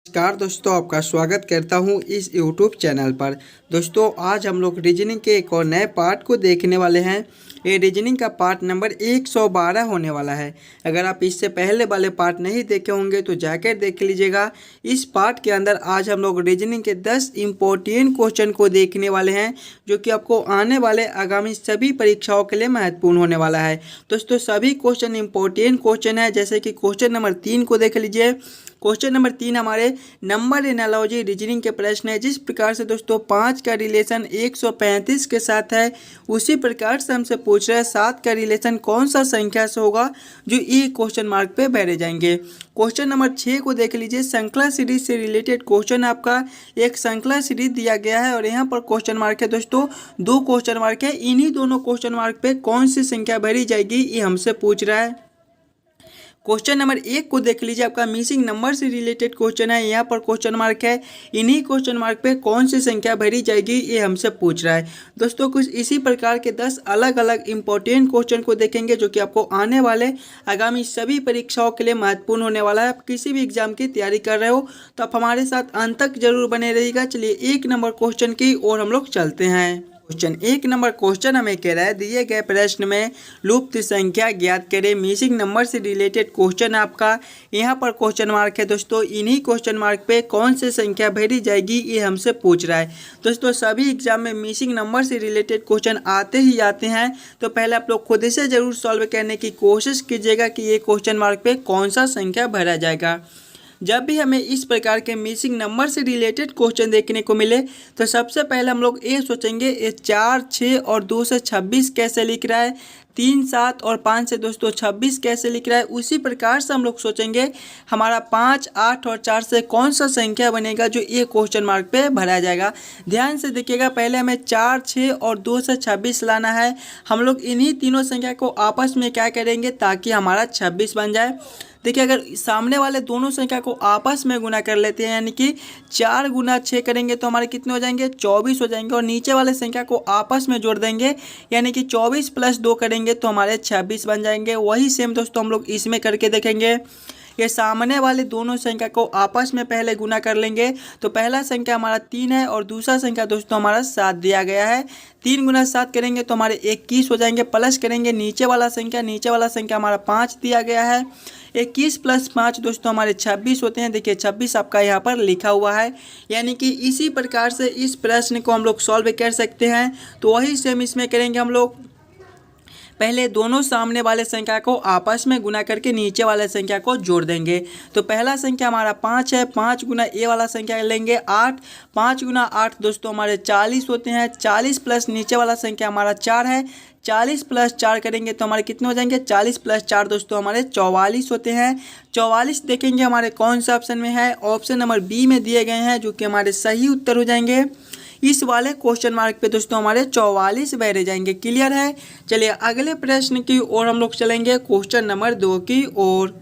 नमस्कार दोस्तों, आपका स्वागत करता हूं इस YouTube चैनल पर। दोस्तों आज हम लोग रीजनिंग के एक और नए पार्ट को देखने वाले हैं। ये रीजनिंग का पार्ट नंबर 112 होने वाला है। अगर आप इससे पहले वाले पार्ट नहीं देखे होंगे तो जाकर देख लीजिएगा। इस पार्ट के अंदर आज हम लोग रीजनिंग के 10 इम्पोर्टेंट क्वेश्चन को देखने वाले हैं, जो कि आपको आने वाले आगामी सभी परीक्षाओं के लिए महत्वपूर्ण होने वाला है। दोस्तों सभी क्वेश्चन इम्पोर्टेंट क्वेश्चन है, जैसे कि क्वेश्चन नंबर 3 को देख लीजिए। क्वेश्चन नंबर 3 हमारे नंबर एनालॉजी रीजनिंग के प्रश्न है। जिस प्रकार से दोस्तों 5 का रिलेशन 135 के साथ है, उसी प्रकार से हमसे पूछ रहे हैं 7 का रिलेशन कौन सा संख्या से होगा, जो ये क्वेश्चन मार्क पे भरे जाएंगे। क्वेश्चन नंबर 6 को देख लीजिए। श्रृंखला सीरीज से रिलेटेड क्वेश्चन आपका एक श्रृंखला सीरीज दिया गया है और यहाँ पर क्वेश्चन मार्क है दोस्तों, 2 क्वेश्चन मार्क है। इन्हीं दोनों क्वेश्चन मार्क पे कौन सी संख्या भरी जाएगी, ये हमसे पूछ रहा है। क्वेश्चन नंबर 1 को देख लीजिए। आपका मिसिंग नंबर से रिलेटेड क्वेश्चन है। यहाँ पर क्वेश्चन मार्क है, इन्हीं क्वेश्चन मार्क पे कौन सी संख्या भरी जाएगी, ये हमसे पूछ रहा है। दोस्तों कुछ इसी प्रकार के 10 अलग अलग इंपॉर्टेंट क्वेश्चन को देखेंगे, जो कि आपको आने वाले आगामी सभी परीक्षाओं के लिए महत्वपूर्ण होने वाला है। आप किसी भी एग्जाम की तैयारी कर रहे हो तो आप हमारे साथ अंत तक जरूर बने रहिएगा। चलिए 1 नंबर क्वेश्चन की ओर हम लोग चलते हैं। क्वेश्चन 1 नंबर क्वेश्चन हमें कह रहा है, दिए गए प्रश्न में लुप्त संख्या ज्ञात करें। मिसिंग नंबर से रिलेटेड क्वेश्चन आपका यहाँ पर क्वेश्चन मार्क है दोस्तों, इन्हीं क्वेश्चन मार्क पे कौन सी संख्या भरी जाएगी, ये हमसे पूछ रहा है। दोस्तों सभी एग्जाम में मिसिंग नंबर से रिलेटेड क्वेश्चन आते ही आते हैं, तो पहले आप लोग खुद से जरूर सॉल्व करने की कोशिश कीजिएगा कि ये क्वेश्चन मार्क पे कौन सा संख्या भरा जाएगा। जब भी हमें इस प्रकार के मिसिंग नंबर से रिलेटेड क्वेश्चन देखने को मिले, तो सबसे पहले हम लोग ये सोचेंगे ये 4, 6 और 2 से 26 कैसे लिख रहा है, 3, 7 और 5 से दोस्तों 26 कैसे लिख रहा है। उसी प्रकार से हम लोग सोचेंगे हमारा 5, 8 और 4 से कौन सा संख्या बनेगा, जो ये क्वेश्चन मार्क पे भरा जाएगा। ध्यान से देखिएगा, पहले हमें 4, 6 और 2 से 26 लाना है। हम लोग इन्हीं तीनों संख्या को आपस में क्या करेंगे ताकि हमारा 26 बन जाए। देखिए अगर सामने वाले दोनों संख्या को आपस में गुना कर लेते हैं, यानी कि 4 गुना 6 करेंगे तो हमारे कितने हो जाएंगे, 24 हो जाएंगे। और नीचे वाले संख्या को आपस में जोड़ देंगे, यानी कि 24 + 2 करेंगे तो हमारे 26 बन जाएंगे। वही सेम दोस्तों हम लोग इसमें करके देखेंगे। ये सामने वाले दोनों संख्या को आपस में पहले गुना कर लेंगे, तो पहला संख्या हमारा 3 है और दूसरा संख्या दोस्तों हमारा 7 दिया गया है। 3 गुना 7 करेंगे तो हमारे 21 हो जाएंगे। प्लस करेंगे नीचे वाला संख्या हमारा 5 दिया गया है। 21 + 5 दोस्तों हमारे 26 होते हैं। देखिए 26 आपका यहाँ पर लिखा हुआ है। यानी कि इसी प्रकार से इस प्रश्न को हम लोग सॉल्व कर सकते हैं। तो वही सेम इसमें करेंगे हम लोग। पहले दोनों सामने वाले संख्या को आपस में गुना करके नीचे वाले संख्या को जोड़ देंगे। तो पहला संख्या हमारा 5 है, 5 गुना ये वाला संख्या लेंगे 8, 5 गुना 8 दोस्तों हमारे 40 होते हैं। 40 प्लस नीचे वाला संख्या हमारा 4 है, 40 + 4 करेंगे तो हमारे कितने हो जाएंगे, 40 + 4 दोस्तों हमारे 44 होते हैं। 44 देखेंगे हमारे कौन सा ऑप्शन में है, ऑप्शन नंबर बी में दिए गए हैं, जो कि हमारे सही उत्तर हो जाएंगे। इस वाले क्वेश्चन मार्क पे दोस्तों हमारे 44 भरे जाएंगे। क्लियर है। चलिए अगले प्रश्न की ओर हम लोग चलेंगे, क्वेश्चन नंबर 2 की ओर।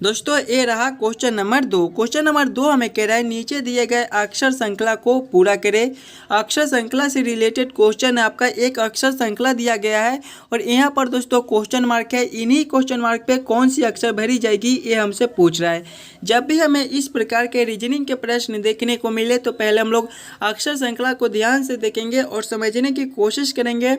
दोस्तों ये रहा क्वेश्चन नंबर 2। क्वेश्चन नंबर 2 हमें कह रहा है, नीचे दिए गए अक्षर श्रृंखला को पूरा करें। अक्षर श्रृंखला से रिलेटेड क्वेश्चन है आपका। एक अक्षर श्रृंखला दिया गया है और यहाँ पर दोस्तों क्वेश्चन मार्क है, इन्हीं क्वेश्चन मार्क पे कौन सी अक्षर भरी जाएगी, ये हमसे पूछ रहा है। जब भी हमें इस प्रकार के रीजनिंग के प्रश्न देखने को मिले, तो पहले हम लोग अक्षर श्रृंखला को ध्यान से देखेंगे और समझने की कोशिश करेंगे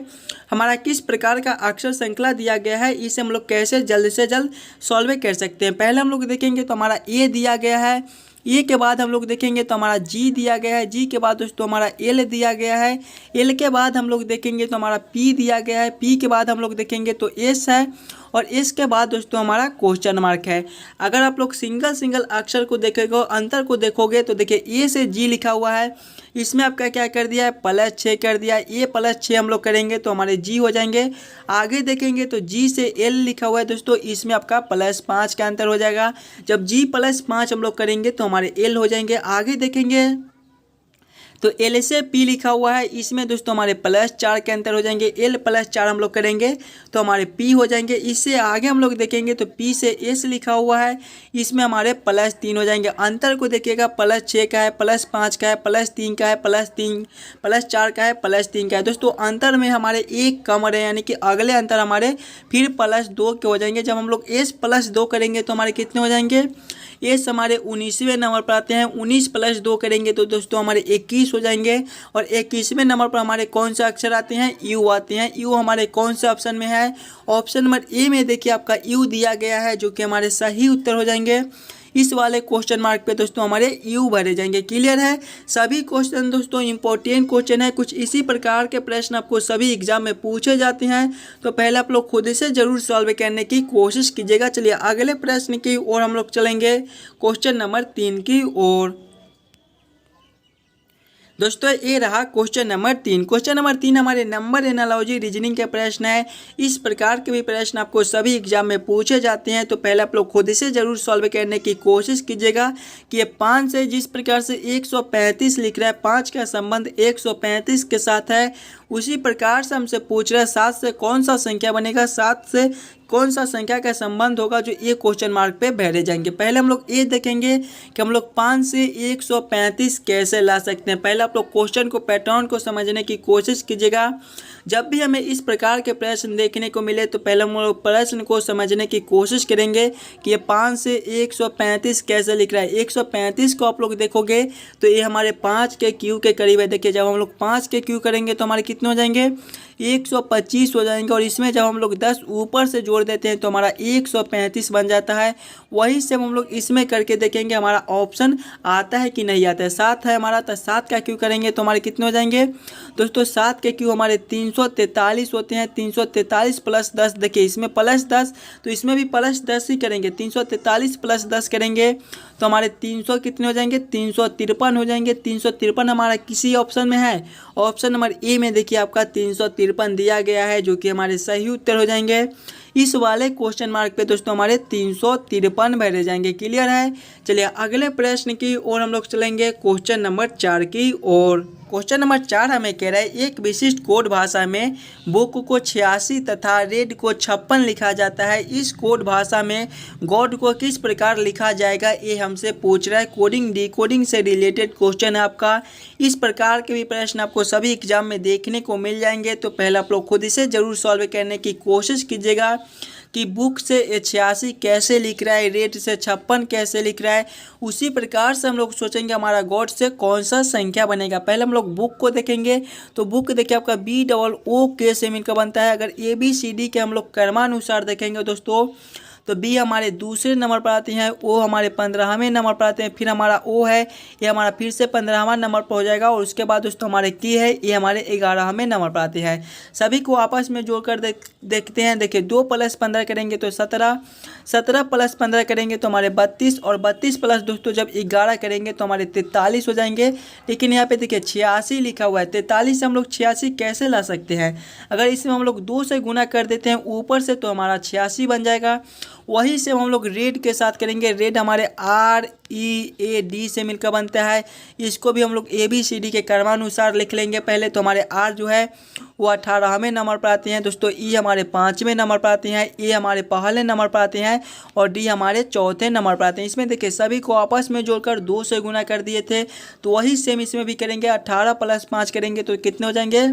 हमारा किस प्रकार का अक्षर श्रृंखला दिया गया है, इसे हम लोग कैसे जल्द से जल्द सॉल्व कर सकते हैं। पहले हम लोग देखेंगे तो हमारा ए दिया गया है, ए के बाद हम लोग देखेंगे तो हमारा जी दिया गया है, जी के बाद दोस्तों हमारा एल दिया गया है, एल के बाद हम लोग देखेंगे तो हमारा पी दिया गया है, पी के बाद हम लोग देखेंगे तो एस है, और इसके बाद दोस्तों हमारा क्वेश्चन मार्क है। अगर आप लोग सिंगल अक्षर को देखेंगे, अंतर को देखोगे, तो देखिए ए से जी लिखा हुआ है, इसमें आपका क्या कर दिया है, +6 कर दिया। ए +6 हम लोग करेंगे तो हमारे जी हो जाएंगे। आगे देखेंगे तो जी से एल लिखा हुआ है दोस्तों, इसमें आपका +5 का अंतर हो जाएगा। जब जी +5 हम लोग करेंगे तो हमारे एल हो जाएंगे। आगे देखेंगे तो एल से पी लिखा हुआ है, इसमें दोस्तों हमारे +4 के अंतर हो जाएंगे। एल +4 हम लोग करेंगे तो हमारे पी हो जाएंगे। इससे आगे हम लोग देखेंगे तो पी से एस लिखा हुआ है, इसमें हमारे +3 हो जाएंगे। अंतर को देखिएगा, +6 का है, +5 का है, +3 का है, +4 का है, +3 का है। दोस्तों अंतर में हमारे एक कम रहे, यानी कि अगले अंतर हमारे फिर +2 के हो जाएंगे। जब हम लोग एस +2 करेंगे तो हमारे कितने हो जाएंगे, एस हमारे 19वें नंबर पर आते हैं। 19 + 2 करेंगे तो दोस्तों हमारे 21 हो जाएंगे। और 21वें नंबर पर हमारे कौन से अक्षर आते हैं, यू आते हैं। यू हमारे कौन से ऑप्शन में है, ऑप्शन नंबर ए में देखिए आपका यू दिया गया है, जो कि हमारे सही उत्तर हो जाएंगे। इस वाले क्वेश्चन मार्क पे दोस्तों हमारे यू भरे जाएंगे। क्लियर है। सभी क्वेश्चन दोस्तों इंपॉर्टेंट क्वेश्चन है, कुछ इसी प्रकार के प्रश्न आपको सभी एग्जाम में पूछे जाते हैं, तो पहले आप लोग खुद से जरूर सॉल्व करने की कोशिश कीजिएगा। चलिए अगले प्रश्न की ओर हम लोग चलेंगे, क्वेश्चन नंबर 3 की ओर। दोस्तों ये रहा क्वेश्चन नंबर 3। क्वेश्चन नंबर 3 हमारे नंबर एनालॉजी रीजनिंग के प्रश्न है। इस प्रकार के भी प्रश्न आपको सभी एग्जाम में पूछे जाते हैं, तो पहले आप लोग खुद से जरूर सॉल्व करने की कोशिश कीजिएगा कि ये 5 से जिस प्रकार से 135 लिख रहा है, 5 का संबंध 135 के साथ है, उसी प्रकार से हमसे पूछ रहा है 7 से कौन सा संख्या बनेगा, 7 से कौन सा संख्या का संबंध होगा, जो ये क्वेश्चन मार्क पे भरे जाएंगे। पहले हम लोग ये देखेंगे कि हम लोग 5 से 135 कैसे ला सकते हैं। पहले आप लोग क्वेश्चन को, पैटर्न को समझने की कोशिश कीजिएगा। जब भी हमें इस प्रकार के प्रश्न देखने को मिले तो पहले हम लोग प्रश्न को समझने की कोशिश करेंगे कि ये 5 से 135 कैसे लिख रहा है। 135 को आप लोग देखोगे तो ये हमारे 5 के क्यू के करीब है। देखिए जब हम लोग 5 के क्यू करेंगे तो हमारे कितने हो जाएंगे, 125 हो जाएंगे। और इसमें जब हम लोग 10 ऊपर से जोड़ देते हैं तो हमारा 135 बन जाता है। वही से हम लोग इसमें करके देखेंगे हमारा ऑप्शन आता है कि नहीं आता है। 7 है हमारा, तो 7 का क्यू करेंगे तो हमारे कितने हो जाएंगे दोस्तों, 7 के क्यू हमारे 343 होते हैं। 343 + 10, देखिए इसमें +10 तो इसमें भी +10 ही करेंगे। 343 + 10 करेंगे तो हमारे 300 कितने हो जाएंगे, 353 हो जाएंगे। 353 हमारा किसी ऑप्शन में है, ऑप्शन नंबर ए में देखिए आपका 353 दिया गया है, जो कि हमारे सही उत्तर हो जाएंगे। इस वाले क्वेश्चन मार्क पे दोस्तों हमारे 353 भरे जाएंगे। क्लियर है। चलिए अगले प्रश्न की ओर हम लोग चलेंगे, क्वेश्चन नंबर 4 की ओर। क्वेश्चन नंबर 4 हमें कह रहा है, एक विशिष्ट कोड भाषा में बुक को 86 तथा रेड को 56 लिखा जाता है। इस कोड भाषा में गॉड को किस प्रकार लिखा जाएगा, ये हमसे पूछ रहा है। कोडिंग डिकोडिंग से रिलेटेड क्वेश्चन है आपका। इस प्रकार के भी प्रश्न आपको सभी एग्जाम में देखने को मिल जाएंगे, तो पहले आप लोग खुद से जरूर सॉल्व करने की कोशिश कीजिएगा कि बुक से 86 कैसे लिख रहा है, रेड से 56 कैसे लिख रहा है। उसी प्रकार से हम लोग सोचेंगे हमारा गॉड से कौन सा संख्या बनेगा। पहले हम लोग बुक को देखेंगे, तो बुक देखिए आपका BOOK से मिलकर बनता है। अगर ABCD के हम लोग क्रमानुसार देखेंगे दोस्तों, तो बी हमारे दूसरे नंबर पर आते हैं, ओ हमारे 15वें नंबर पर आते हैं, फिर हमारा ओ है, ये हमारा फिर से 15वां नंबर पर हो जाएगा। और उसके बाद दोस्तों हमारे की है, ये हमारे 11वें नंबर पर आते हैं। सभी को आपस में जोड़कर देखते हैं। देखिए 2 + 15 करेंगे तो 17, 17 + 15 करेंगे तो हमारे 32, और 32 प्लस दोस्तों जब 11 करेंगे तो हमारे 43 हो जाएंगे। लेकिन यहाँ पे देखिए 86 लिखा हुआ है, 43 से हम लोग 86 कैसे ला सकते हैं। अगर इसमें हम लोग 2 से गुना कर देते हैं ऊपर से तो हमारा 86 बन जाएगा। वही से हम लोग रेड के साथ करेंगे। रेड हमारे READ से मिलकर बनता है। इसको भी हम लोग ABCD के क्रमानुसार लिख लेंगे। पहले तो हमारे R जो है वो 18वें नंबर पर आते हैं दोस्तों, E हमारे 5वें नंबर पर आते हैं, A हमारे पहले नंबर पर आते हैं, और D हमारे 4थे नंबर पर आते हैं। इसमें देखिए सभी को आपस में जोड़कर 2 से गुना कर दिए थे, तो वही सेम इसमें भी करेंगे। 18 + 5 करेंगे तो कितने हो जाएंगे,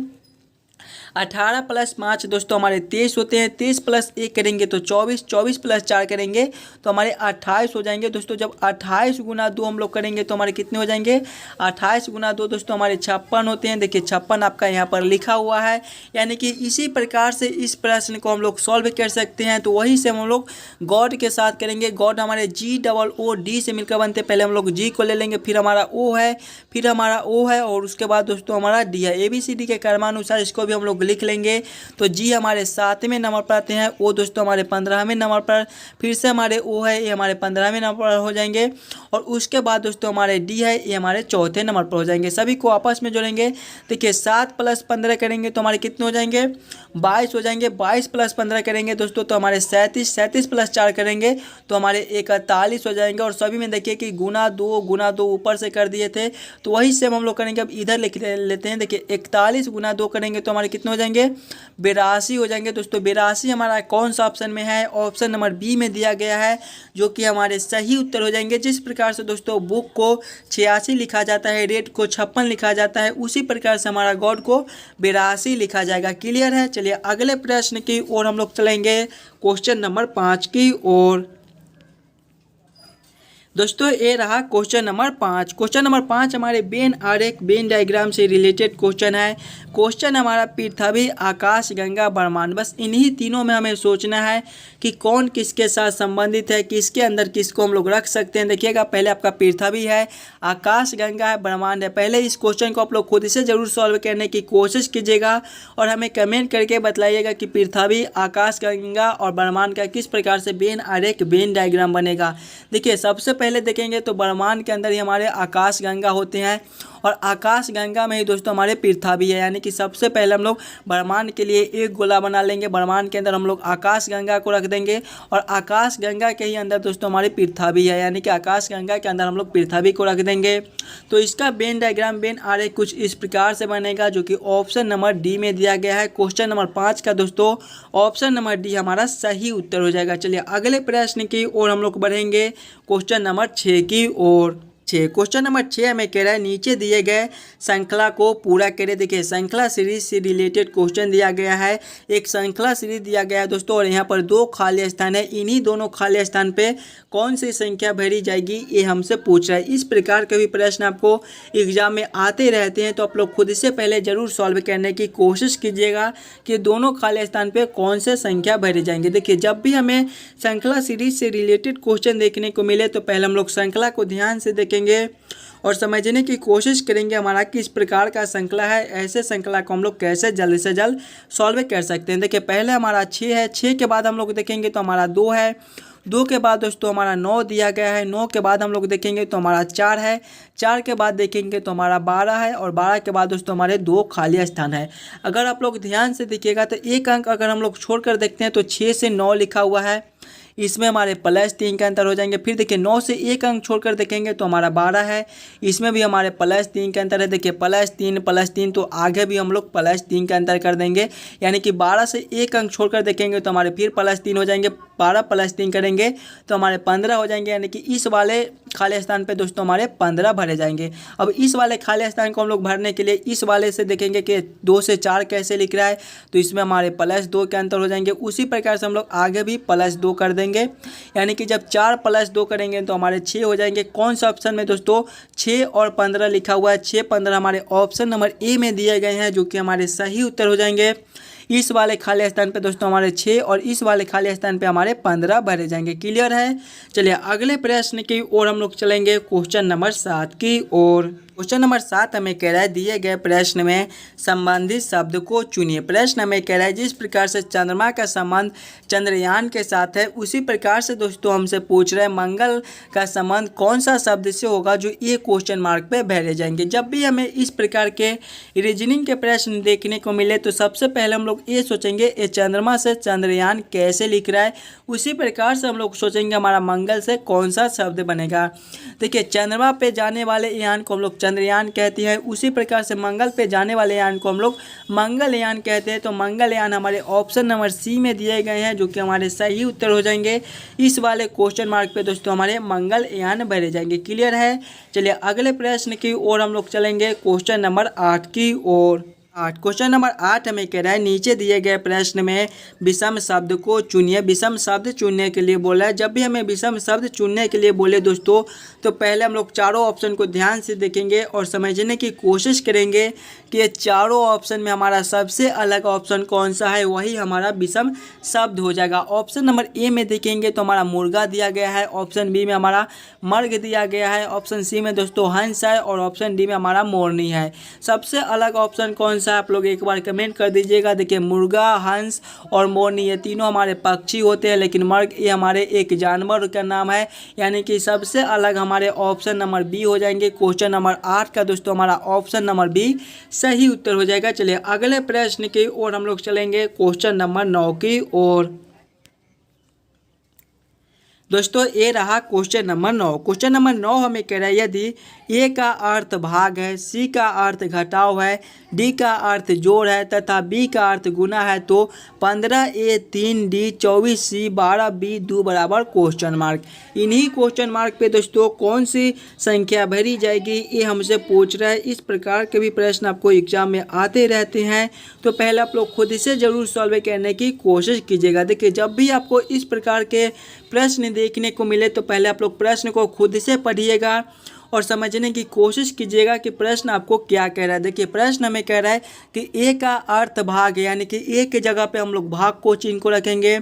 18 + 5 दोस्तों हमारे 23 होते हैं। 23 + 1 करेंगे तो 24, 24 + 4 करेंगे तो हमारे 28 हो जाएंगे दोस्तों। जब 28 × 2 हम लोग करेंगे तो हमारे कितने हो जाएंगे, 28 × 2 दोस्तों हमारे 56 होते हैं। देखिए 56 आपका यहाँ पर लिखा हुआ है। यानी कि इसी प्रकार से इस प्रश्न को हम लोग सॉल्व कर सकते हैं। तो वही से हम लोग गॉड के साथ करेंगे। गॉड हमारे GOOD से मिलकर बनते हैं। पहले हम लोग G को ले लेंगे, फिर हमारा O है, फिर हमारा O है, और उसके बाद दोस्तों हमारा D है। ABCD के क्रमानुसार इसको भी हम लोग लिख लेंगे। तो जी हमारे 7वें नंबर पर आते हैं, ओ दोस्तों हमारे 15वें नंबर पर, फिर से हमारे ओ है ये हमारे 15वें नंबर पर हो जाएंगे, और उसके बाद दोस्तों हमारे डी है ये हमारे चौथे नंबर पर हो जाएंगे। सभी को आपस में जोड़ेंगे। देखिए 7 + 15 करेंगे तो हमारे कितने हो जाएंगे, 22 हो जाएंगे। 22 + 15 करेंगे दोस्तों तो हमारे 37, 37 + 4 करेंगे तो हमारे 41 हो जाएंगे। और सभी में देखिए कि गुना 2 ऊपर से कर दिए थे, तो वही सेम हम लोग करेंगे। अब इधर लिख लेते हैं। देखिए 41 × 2 करेंगे तो हमारे कितने हो जाएंगे, 82 हो जाएंगे दोस्तों। 82 हमारा कौन सा ऑप्शन में है, ऑप्शन नंबर बी में दिया गया है, जो कि हमारे सही उत्तर हो जाएंगे। जिस प्रकार से दोस्तों बुक को 86 लिखा जाता है, रेट को 56 लिखा जाता है, उसी प्रकार से हमारा गॉड को 82 लिखा जाएगा। क्लियर है। चलिए अगले प्रश्न की ओर हम लोग चलेंगे, क्वेश्चन नंबर 5 की ओर। दोस्तों ये रहा क्वेश्चन नंबर 5। क्वेश्चन नंबर 5 हमारे वेन आरेख, वेन डायग्राम से रिलेटेड क्वेश्चन है। क्वेश्चन हमारा पृथ्वी, आकाश गंगा, ब्रह्मांड, बस इन्हीं तीनों में हमें सोचना है कि कौन किसके साथ संबंधित है, किसके अंदर किसको हम लोग रख सकते हैं। देखिएगा पहले आपका पृथ्वी है, आकाश गंगा है, ब्रह्मांड है। पहले इस क्वेश्चन को आप लोग खुद से जरूर सॉल्व करने की कोशिश कीजिएगा और हमें कमेंट करके बताइएगा कि पृथ्वी, आकाश गंगा और ब्रह्मांड का किस प्रकार से वेन आरेख, वेन डायग्राम बनेगा। देखिए सबसे पहले देखेंगे तो ब्रह्मांड के अंदर ही हमारे आकाश गंगा होते हैं, और आकाश गंगा में ही दोस्तों हमारे पृथ्वी है। यानी कि सबसे पहले हम लोग ब्रह्मांड के लिए एक गोला बना लेंगे, ब्रह्मांड के अंदर हम लोग आकाश गंगा को रख देंगे, और आकाश गंगा के ही अंदर दोस्तों हमारी पृथ्वी है। यानी कि आकाश गंगा के अंदर हम लोग पृथ्वी को रख देंगे। तो इसका वेन डायग्राम, वेन आरेख कुछ इस प्रकार से बनेगा, जो कि ऑप्शन नंबर डी में दिया गया है। क्वेश्चन नंबर 5 का दोस्तों ऑप्शन नंबर डी हमारा सही उत्तर हो जाएगा। चलिए अगले प्रश्न की ओर हम लोग बढ़ेंगे, क्वेश्चन नंबर 6 की ओर। क्वेश्चन नंबर 6 हमें कह रहा है नीचे दिए गए श्रृंखला को पूरा करें। देखिए श्रृंखला सीरीज से रिलेटेड क्वेश्चन दिया गया है, एक श्रृंखला सीरीज दिया गया है दोस्तों, और यहाँ पर 2 खाली स्थान है। इन्हीं दोनों खाली स्थान पे कौन सी संख्या भरी जाएगी ये हमसे पूछ रहा है। इस प्रकार के भी प्रश्न आपको एग्जाम में आते रहते हैं, तो आप लोग खुद से पहले जरूर सॉल्व करने की कोशिश कीजिएगा कि दोनों खाली स्थान पे कौन से संख्या भरी जाएंगे। देखिए जब भी हमें श्रृंखला सीरीज से रिलेटेड क्वेश्चन देखने को मिले तो पहले हम लोग श्रृंखला को ध्यान से देखेंगे और समझने की कोशिश करेंगे हमारा किस प्रकार का श्रृंखला है। ऐसे श्रृंखला को हम लोग कैसे जल्द से जल्द सॉल्व कर सकते हैं। देखिए पहले हमारा 6 है, 6 के बाद हम लोग देखेंगे तो हमारा 2 है, 2 के बाद दोस्तों हमारा 9 दिया गया है, 9 के बाद हम लोग देखेंगे तो हमारा 4 है, 4 के बाद देखेंगे तो हमारा 12 है, और 12 के बाद दोस्तों हमारे 2 खाली स्थान है। अगर आप लोग ध्यान से देखिएगा तो एक अंक अगर हम लोग छोड़कर देखते हैं तो 6 से 9 लिखा हुआ है, इसमें हमारे +3 का अंतर हो जाएंगे। फिर देखिए 9 से एक अंक छोड़कर देखेंगे तो हमारा 12 है, इसमें भी हमारे +3 का अंतर है। देखिए +3 तो आगे भी हम लोग +3 का अंतर कर देंगे, यानी कि 12 से एक अंक छोड़कर देखेंगे तो हमारे फिर +3 हो जाएंगे। 12 + 3 करेंगे तो हमारे 15 हो जाएंगे, यानी कि इस वाले खाली स्थान पे दोस्तों हमारे 15 भरे जाएंगे। अब इस वाले खाली स्थान को हम लोग भरने के लिए इस वाले से देखेंगे कि 2 से 4 कैसे लिख रहा है, तो इसमें हमारे +2 के अंतर हो जाएंगे। उसी प्रकार से हम लोग आगे भी +2 कर देंगे, यानी कि जब 4 + 2 करेंगे तो हमारे 6 हो जाएंगे। कौन सा ऑप्शन में दोस्तों 6 और 15 लिखा हुआ है, 6 15 हमारे ऑप्शन नंबर ए में दिए गए हैं, जो कि हमारे सही उत्तर हो जाएंगे। इस वाले खाली स्थान पे दोस्तों हमारे 6 और इस वाले खाली स्थान पे हमारे 15 भरे जाएंगे। क्लियर है। चलिए अगले प्रश्न की ओर हम लोग चलेंगे, क्वेश्चन नंबर 7 की ओर। क्वेश्चन नंबर 7 हमें कह रहा है दिए गए प्रश्न में संबंधित शब्द को चुनिए। प्रश्न हमें कह रहा है जिस प्रकार से चंद्रमा का संबंध चंद्रयान के साथ है, उसी प्रकार से दोस्तों हमसे पूछ रहे हैं मंगल का संबंध कौन सा शब्द से होगा, जो ये क्वेश्चन मार्क पे भरे जाएंगे। जब भी हमें इस प्रकार के रीजनिंग के प्रश्न देखने को मिले तो सबसे पहले हम लोग ये सोचेंगे ये चंद्रमा से चंद्रयान कैसे लिख रहा है, उसी प्रकार से हम लोग सोचेंगे हमारा मंगल से कौन सा शब्द बनेगा। देखिए चंद्रमा पे जाने वाले यान को हम लोग चंद्रयान कहते हैं, उसी प्रकार से मंगल पे जाने वाले यान को हम लोग मंगलयान कहते हैं। तो मंगलयान हमारे ऑप्शन नंबर सी में दिए गए हैं, जो कि हमारे सही उत्तर हो जाएंगे। इस वाले क्वेश्चन मार्क पे दोस्तों हमारे मंगलयान भरे जाएंगे। क्लियर है। चलिए अगले प्रश्न की ओर हम लोग चलेंगे, क्वेश्चन नंबर 8 की ओर। क्वेश्चन नंबर 8 हमें कह रहा है नीचे दिए गए प्रश्न में विषम शब्द को चुनिए। विषम शब्द चुनने के लिए बोला है। जब भी हमें विषम शब्द चुनने के लिए बोले दोस्तों, तो पहले हम लोग चारों ऑप्शन को ध्यान से देखेंगे और समझने की कोशिश करेंगे कि ये चारों ऑप्शन में हमारा सबसे अलग ऑप्शन कौन सा है, वही हमारा विषम शब्द हो जाएगा। ऑप्शन नंबर ए में देखेंगे तो हमारा मुर्गा दिया गया है, ऑप्शन बी में हमारा मर्ग दिया गया है, ऑप्शन सी में दोस्तों हंस है, और ऑप्शन डी में हमारा मोरनी है। सबसे अलग ऑप्शन कौन सा आप लोग एक बार कमेंट कर दीजिएगा। देखिए मुर्गा, हंस और मोरनी ये तीनों हमारे पक्षी होते हैं, लेकिन मर्ग ये हमारे एक जानवर का नाम है, यानी कि सबसे अलग हमारे ऑप्शन नंबर बी हो जाएंगे। क्वेश्चन नंबर 8 का दोस्तों हमारा ऑप्शन नंबर बी सही उत्तर हो जाएगा। चलिए अगले प्रश्न की ओर हम लोग चलेंगे, क्वेश्चन नंबर 9 की ओर। दोस्तों ये रहा क्वेश्चन नंबर 9। क्वेश्चन नंबर 9 हमें कह रहा है यदि ए का अर्थ भाग है, सी का अर्थ घटाव है, डी का अर्थ जोड़ है तथा बी का अर्थ गुना है तो 15A 3D 24C 12B 2 बराबर क्वेश्चन मार्क। इन्हीं क्वेश्चन मार्क पे दोस्तों कौन सी संख्या भरी जाएगी ये हमसे पूछ रहा है। इस प्रकार के भी प्रश्न आपको एग्जाम में आते रहते हैं, तो पहले आप लोग खुद से ज़रूर सॉल्व करने की कोशिश कीजिएगा। देखिए जब भी आपको इस प्रकार के प्रश्न देखने को मिले तो पहले आप लोग प्रश्न को खुद से पढ़िएगा और समझने की कोशिश कीजिएगा कि प्रश्न आपको क्या कह रहा है। देखिए प्रश्न हमें कह रहा है कि ए का अर्थ भाग है, यानी कि ए की जगह पे हम लोग भाग को चिन्ह को रखेंगे।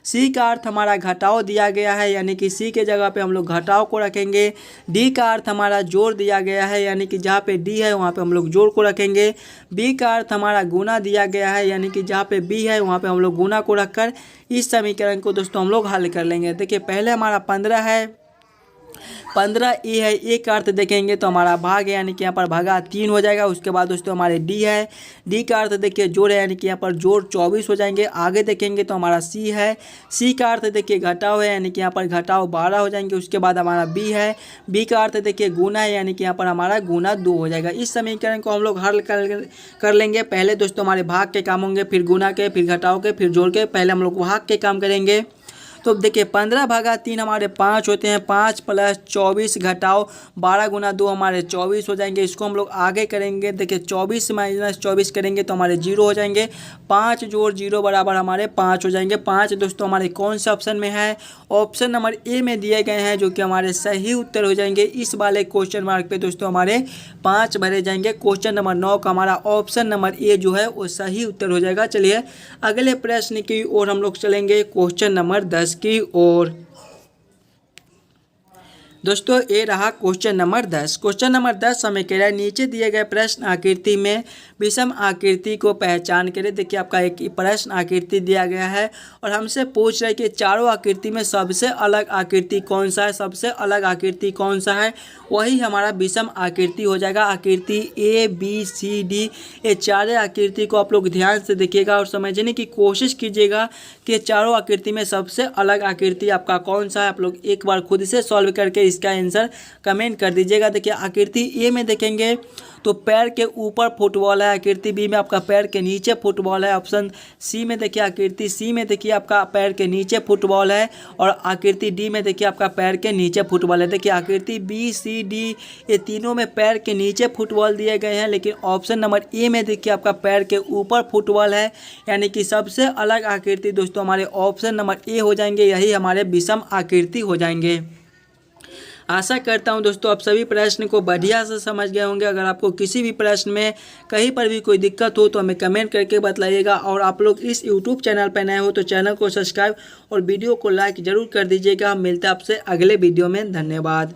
सी का अर्थ हमारा घटाव दिया गया है, यानी कि सी के जगह पे हम लोग घटाव को रखेंगे। डी का अर्थ हमारा जोड़ दिया गया है, यानी कि जहाँ पे डी है वहाँ पे हम लोग जोड़ को रखेंगे। बी का अर्थ हमारा गुना दिया गया है, यानी कि जहाँ पे बी है वहाँ पे हम लोग गुना को रखकर इस समीकरण को दोस्तों हम लोग हल कर लेंगे। देखिए पहले हमारा 15 है, 15 ए है, ए का अर्थ देखेंगे तो हमारा भाग है, यानी कि यहाँ पर भागा 3 हो जाएगा। उसके बाद दोस्तों हमारे डी है, डी का अर्थ देखिए जोड़ है, यानी कि यहाँ पर जोड़ 24 हो जाएंगे। आगे देखेंगे तो हमारा सी है, सी का अर्थ देखिए घटाव है, यानी कि यहाँ पर घटाव 12 हो जाएंगे। उसके बाद हमारा बी है, बी का अर्थ देखिए गुना है, यानी कि यहाँ पर हमारा गुना 2 हो जाएगा। इस समीकरण को हम लोग हल कर लेंगे। पहले दोस्तों हमारे भाग के काम होंगे, फिर गुना के, फिर घटाव के, फिर जोड़ के। पहले हम लोग भाग के काम करेंगे। तो देखिए 15 भागा 3 हमारे 5 होते हैं, 5 प्लस 24 घटाओ 12 गुना 2 हमारे 24 हो जाएंगे। इसको हम लोग आगे करेंगे। देखिए 24 माइनस 24 करेंगे तो हमारे 0 हो जाएंगे। 5 जोड़ 0 बराबर हमारे 5 हो जाएंगे। 5 दोस्तों हमारे कौन से ऑप्शन में है? ऑप्शन नंबर ए में दिए गए हैं, जो कि हमारे सही उत्तर हो जाएंगे। इस वाले क्वेश्चन मार्क पे दोस्तों हमारे 5 भरे जाएंगे। क्वेश्चन नंबर 9 का हमारा ऑप्शन नंबर ए जो है वो सही उत्तर हो जाएगा। चलिए अगले प्रश्न की ओर हम लोग चलेंगे, क्वेश्चन नंबर 10 की ओर। दोस्तों ये रहा क्वेश्चन नंबर 10। क्वेश्चन नंबर 10 हमें कह रहा है नीचे दिए गए प्रश्न आकृति में विषम आकृति को पहचान करें। देखिए आपका एक प्रश्न आकृति दिया गया है और हमसे पूछ रहा है कि चारों आकृति में सबसे अलग आकृति कौन सा है। सबसे अलग आकृति कौन सा है? वही हमारा विषम आकृति हो जाएगा। आकृति ए बी सी डी ये चारों आकृति को आप लोग ध्यान से देखिएगा और समझने की कोशिश कीजिएगा कि चारों आकृति में सबसे अलग आकृति आपका कौन सा है। आप लोग एक बार खुद से सॉल्व करके इसका आंसर कमेंट कर दीजिएगा। देखिए आकृति ए में देखेंगे तो पैर के ऊपर फुटबॉल है। आकृति बी में आपका पैर के नीचे फुटबॉल है। ऑप्शन सी में देखिए आकृति सी में देखिए आपका पैर के नीचे फुटबॉल है और आकृति डी में देखिए आपका पैर के नीचे फुटबॉल है। देखिए आकृति बी सी डी ये तीनों में पैर के नीचे फुटबॉल दिए गए हैं, लेकिन ऑप्शन नंबर ए में देखिए आपका पैर के ऊपर फुटबॉल है, यानी कि सबसे अलग आकृति दोस्तों हमारे ऑप्शन नंबर ए हो जाएंगे। यही हमारे विषम आकृति हो जाएंगे। आशा करता हूं दोस्तों आप सभी प्रश्न को बढ़िया से समझ गए होंगे। अगर आपको किसी भी प्रश्न में कहीं पर भी कोई दिक्कत हो तो हमें कमेंट करके बतलाइएगा। और आप लोग इस यूट्यूब चैनल पर नए हो तो चैनल को सब्सक्राइब और वीडियो को लाइक ज़रूर कर दीजिएगा। हम मिलते हैं आपसे अगले वीडियो में। धन्यवाद।